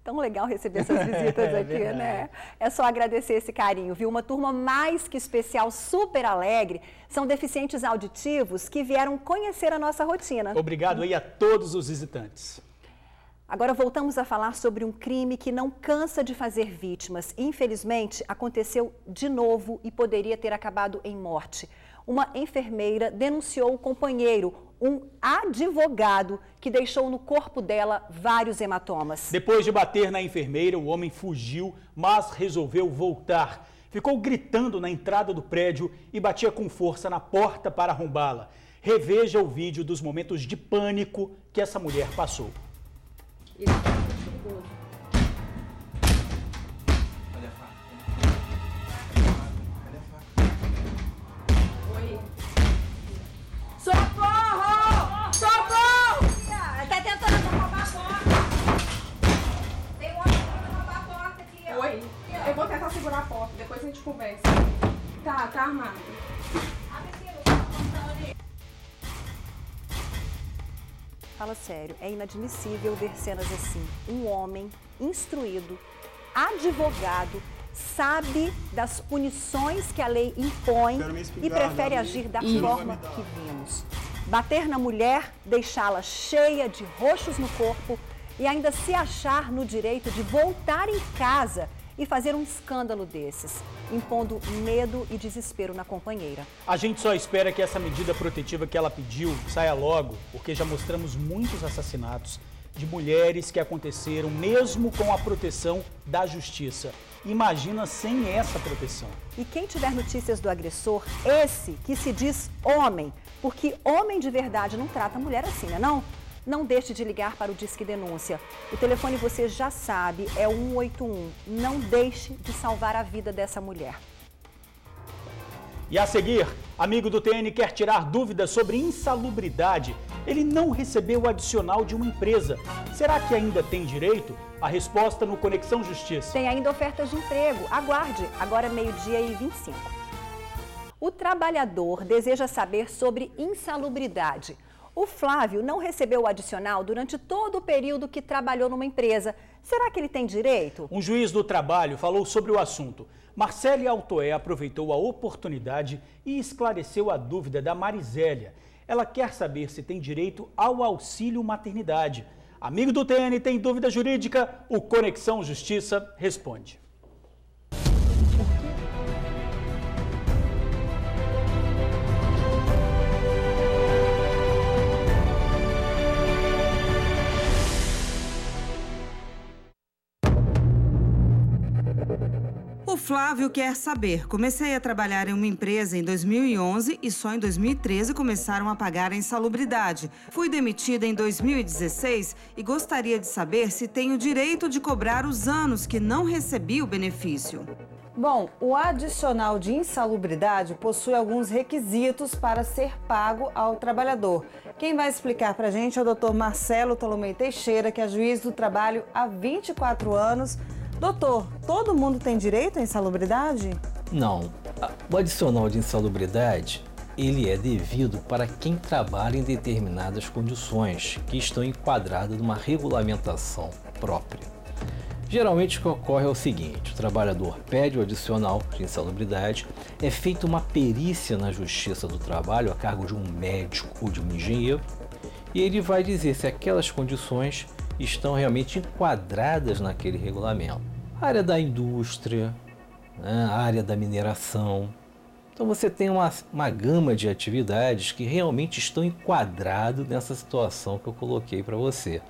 Tão legal receber essas visitas aqui, né? É só agradecer esse carinho, viu? Uma turma mais que especial, super alegre. São deficientes auditivos que vieram conhecer a nossa rotina. Obrigado aí a todos os visitantes. Agora voltamos a falar sobre um crime que não cansa de fazer vítimas. Infelizmente, aconteceu de novo e poderia ter acabado em morte. Uma enfermeira denunciou o companheiro, um advogado, que deixou no corpo dela vários hematomas. Depois de bater na enfermeira, o homem fugiu, mas resolveu voltar. Ficou gritando na entrada do prédio e batia com força na porta para arrombá-la. Reveja o vídeo dos momentos de pânico que essa mulher passou. Socorro! Socorro! Tá tentando roubar a porta. Tem um homem tentando roubar a porta aqui, ó. Oi. Eu vou tentar segurar a porta, depois a gente conversa. Tá armado. Fala sério, é inadmissível ver cenas assim. Um homem instruído, advogado, sabe das punições que a lei impõe e prefere agir da forma que vimos. Bater na mulher, deixá-la cheia de roxos no corpo e ainda se achar no direito de voltar em casa e fazer um escândalo desses, impondo medo e desespero na companheira. A gente só espera que essa medida protetiva que ela pediu saia logo, porque já mostramos muitos assassinatos de mulheres que aconteceram mesmo com a proteção da justiça. Imagina sem essa proteção. E quem tiver notícias do agressor, esse que se diz homem, porque homem de verdade não trata mulher assim, né não? Não deixe de ligar para o Disque Denúncia. O telefone você já sabe, é o 181. Não deixe de salvar a vida dessa mulher. E a seguir, amigo do TN quer tirar dúvidas sobre insalubridade. Ele não recebeu o adicional de uma empresa. Será que ainda tem direito? A resposta no Conexão Justiça. Tem ainda ofertas de emprego. Aguarde, agora 12h25. O trabalhador deseja saber sobre insalubridade. O Flávio não recebeu o adicional durante todo o período que trabalhou numa empresa. Será que ele tem direito? Um juiz do trabalho falou sobre o assunto. Marcele Altoé aproveitou a oportunidade e esclareceu a dúvida da Marisélia. Ela quer saber se tem direito ao auxílio maternidade. Amigo do TN, tem dúvida jurídica? O Conexão Justiça responde. O Flávio quer saber. Comecei a trabalhar em uma empresa em 2011 e só em 2013 começaram a pagar a insalubridade. Fui demitida em 2016 e gostaria de saber se tenho direito de cobrar os anos que não recebi o benefício. Bom, o adicional de insalubridade possui alguns requisitos para ser pago ao trabalhador. Quem vai explicar para a gente é o Dr. Marcelo Tolomei Teixeira, que é juiz do trabalho há 24 anos. Doutor, todo mundo tem direito à insalubridade? Não. O adicional de insalubridade, ele é devido para quem trabalha em determinadas condições que estão enquadradas numa regulamentação própria. Geralmente o que ocorre é o seguinte: o trabalhador pede o adicional de insalubridade, é feita uma perícia na Justiça do Trabalho a cargo de um médico ou de um engenheiro, e ele vai dizer se aquelas condições estão realmente enquadradas naquele regulamento. A área da indústria, né, a área da mineração. Então você tem uma gama de atividades que realmente estão enquadradas nessa situação que eu coloquei para você.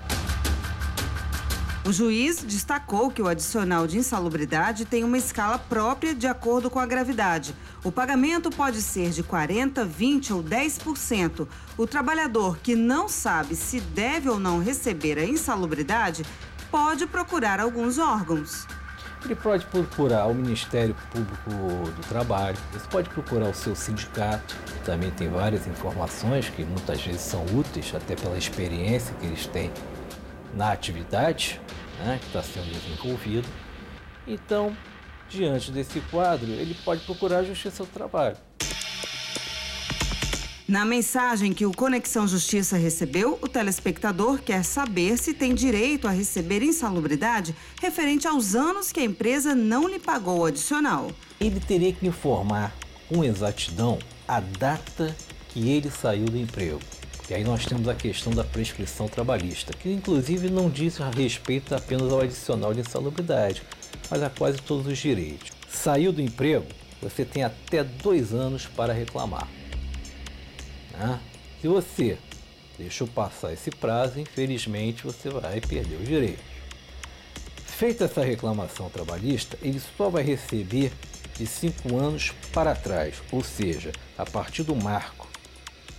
O juiz destacou que o adicional de insalubridade tem uma escala própria de acordo com a gravidade. O pagamento pode ser de 40%, 20% ou 10%. O trabalhador que não sabe se deve ou não receber a insalubridade pode procurar alguns órgãos. Ele pode procurar o Ministério Público do Trabalho, você pode procurar o seu sindicato, também tem várias informações que muitas vezes são úteis, até pela experiência que eles têm na atividade, né, que está sendo desenvolvido. Então, diante desse quadro, ele pode procurar a Justiça do Trabalho. Na mensagem que o Conexão Justiça recebeu, o telespectador quer saber se tem direito a receber insalubridade referente aos anos que a empresa não lhe pagou o adicional. Ele teria que informar com exatidão a data que ele saiu do emprego. E aí nós temos a questão da prescrição trabalhista, que inclusive não diz a respeito apenas ao adicional de insalubridade, mas a quase todos os direitos. Saiu do emprego, você tem até 2 anos para reclamar. Se você deixou passar esse prazo, infelizmente você vai perder os direitos. Feita essa reclamação trabalhista, ele só vai receber de 5 anos para trás, ou seja, a partir do marco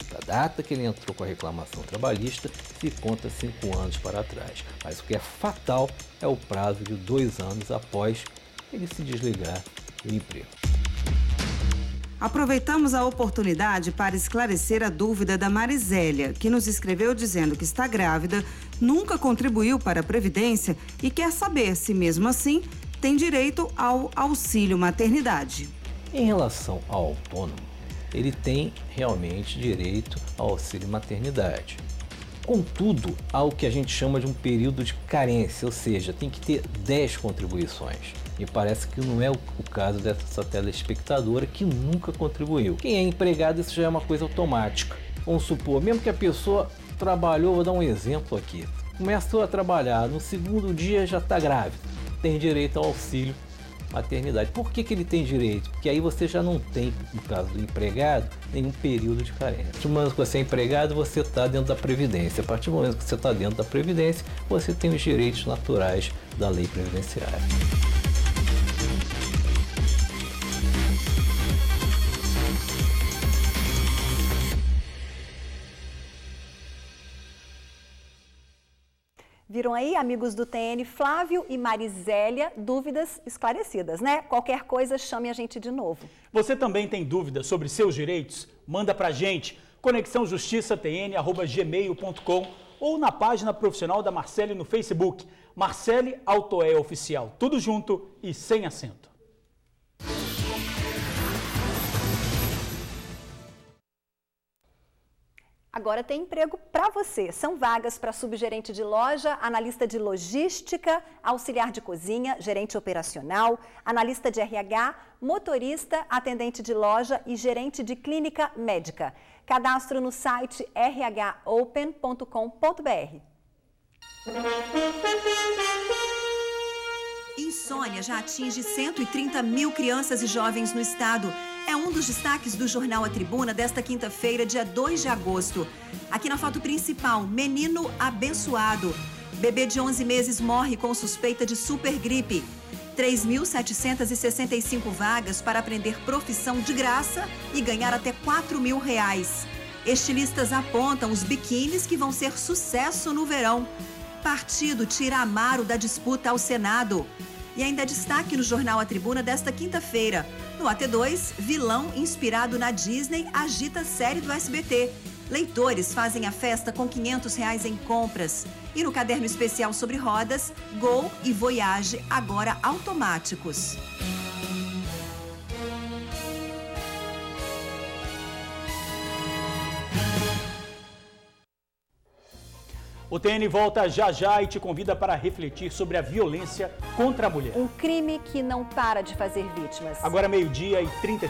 da data que ele entrou com a reclamação trabalhista, se conta 5 anos para trás. Mas o que é fatal é o prazo de 2 anos após ele se desligar do emprego. Aproveitamos a oportunidade para esclarecer a dúvida da Marisélia, que nos escreveu dizendo que está grávida, nunca contribuiu para a Previdência e quer saber se, mesmo assim, tem direito ao auxílio maternidade. Em relação ao autônomo, ele tem realmente direito ao auxílio maternidade. Contudo, há o que a gente chama de um período de carência, ou seja, tem que ter 10 contribuições. E parece que não é o caso dessa telespectadora que nunca contribuiu. Quem é empregado, isso já é uma coisa automática. Vamos supor, mesmo que a pessoa trabalhou, vou dar um exemplo aqui. Começou a trabalhar, no segundo dia já está grávida, tem direito ao auxílio maternidade. Por que ele tem direito? Porque aí você já não tem, no caso do empregado, nenhum período de carência. A partir do momento que você é empregado, você está dentro da Previdência. A partir do momento que você está dentro da Previdência, você tem os direitos naturais da lei previdenciária. Viram aí, amigos do TN, Flávio e Marisélia, dúvidas esclarecidas, né? Qualquer coisa, chame a gente de novo. Você também tem dúvidas sobre seus direitos? Manda pra gente, conexãojustiçatn@gmail.com ou na página profissional da Marcele no Facebook, Marcele Autoé Oficial, tudo junto e sem acento. Agora tem emprego para você. São vagas para subgerente de loja, analista de logística, auxiliar de cozinha, gerente operacional, analista de RH, motorista, atendente de loja e gerente de clínica médica. Cadastro no site rhopen.com.br. Insônia já atinge 130 mil crianças e jovens no estado. É um dos destaques do Jornal A Tribuna desta quinta-feira, dia 2 de agosto. Aqui na foto principal, menino abençoado. Bebê de 11 meses morre com suspeita de supergripe. 3.765 vagas para aprender profissão de graça e ganhar até R$4.000. Estilistas apontam os biquínis que vão ser sucesso no verão. Partido tira Amaro da disputa ao Senado. E ainda destaque no Jornal A Tribuna desta quinta-feira. No AT2, vilão inspirado na Disney agita a série do SBT. Leitores fazem a festa com R$500 em compras. E no caderno especial sobre rodas, Gol e Voyage agora automáticos. O TN volta já já e te convida para refletir sobre a violência contra a mulher. Um crime que não para de fazer vítimas. Agora 12h33.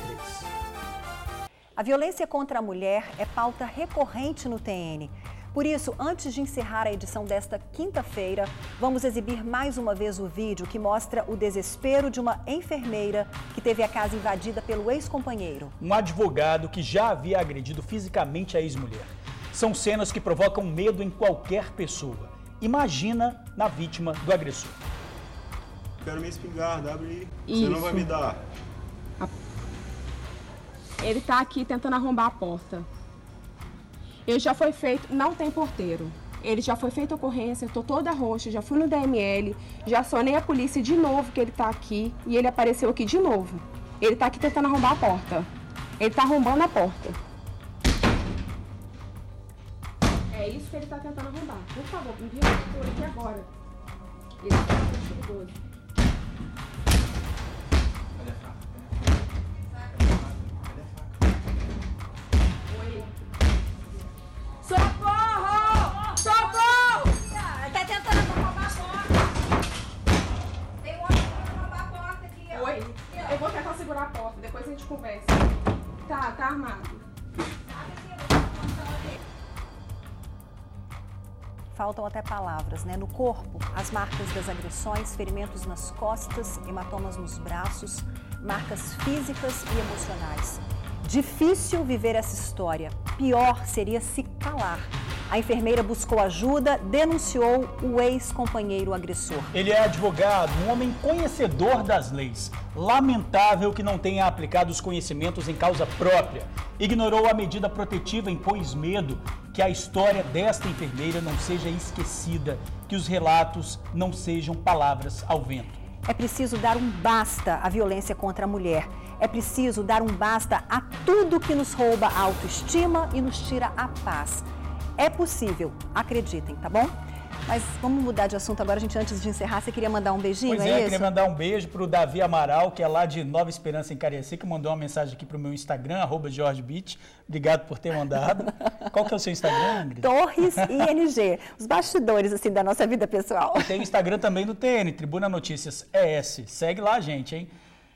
A violência contra a mulher é pauta recorrente no TN. Por isso, antes de encerrar a edição desta quinta-feira, vamos exibir mais uma vez o vídeo que mostra o desespero de uma enfermeira que teve a casa invadida pelo ex-companheiro. Um advogado que já havia agredido fisicamente a ex-mulher. São cenas que provocam medo em qualquer pessoa. Imagina na vítima do agressor. Quero minha espingarda, abre aí. Isso. Você não vai me dar. Ele tá aqui tentando arrombar a porta. Ele já foi feito, não tem porteiro. Ele já foi feita ocorrência, tô toda roxa, já fui no DML, já acionei a polícia de novo que ele tá aqui e ele apareceu aqui de novo. Ele tá aqui tentando arrombar a porta. Ele tá arrombando a porta. É isso que ele tá tentando arrombar. Por favor, envia o por aqui agora. Ele tá muito perigoso. Cadê a faca? Oi. Socorro! Socorro! Ele tá tentando arrombar a porta. Tem um homem tentando arrombar a porta aqui, ó. Oi. Eu vou tentar segurar a porta, depois a gente conversa. Tá armado. Faltam até palavras, né? No corpo, as marcas das agressões, ferimentos nas costas, hematomas nos braços, marcas físicas e emocionais. Difícil viver essa história. Pior seria se calar. A enfermeira buscou ajuda, denunciou o ex-companheiro agressor. Ele é advogado, um homem conhecedor das leis. Lamentável que não tenha aplicado os conhecimentos em causa própria. Ignorou a medida protetiva, impôs medo que a história desta enfermeira não seja esquecida, que os relatos não sejam palavras ao vento. É preciso dar um basta à violência contra a mulher. É preciso dar um basta a tudo que nos rouba a autoestima e nos tira a paz. É possível, acreditem, tá bom? Mas vamos mudar de assunto agora, gente. Antes de encerrar, você queria mandar um beijinho, Pois é isso? Eu queria mandar um beijo pro Davi Amaral, que é lá de Nova Esperança, em Cariacica, que mandou uma mensagem aqui pro meu Instagram, @JorgeBeach. Obrigado por ter mandado. Qual que é o seu Instagram, Ingrid? Torres ING. Os bastidores, assim, da nossa vida pessoal. E tem o Instagram também do TN, Tribuna Notícias ES. Segue lá, gente, hein?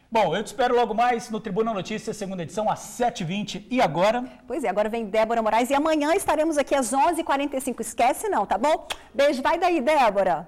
Bom, eu te espero logo mais no Tribuna Notícias, segunda edição, às 7h20. E agora? Pois é, agora vem Débora Moraes e amanhã estaremos aqui às 11h45. Esquece não, tá bom? Beijo, vai daí, Débora.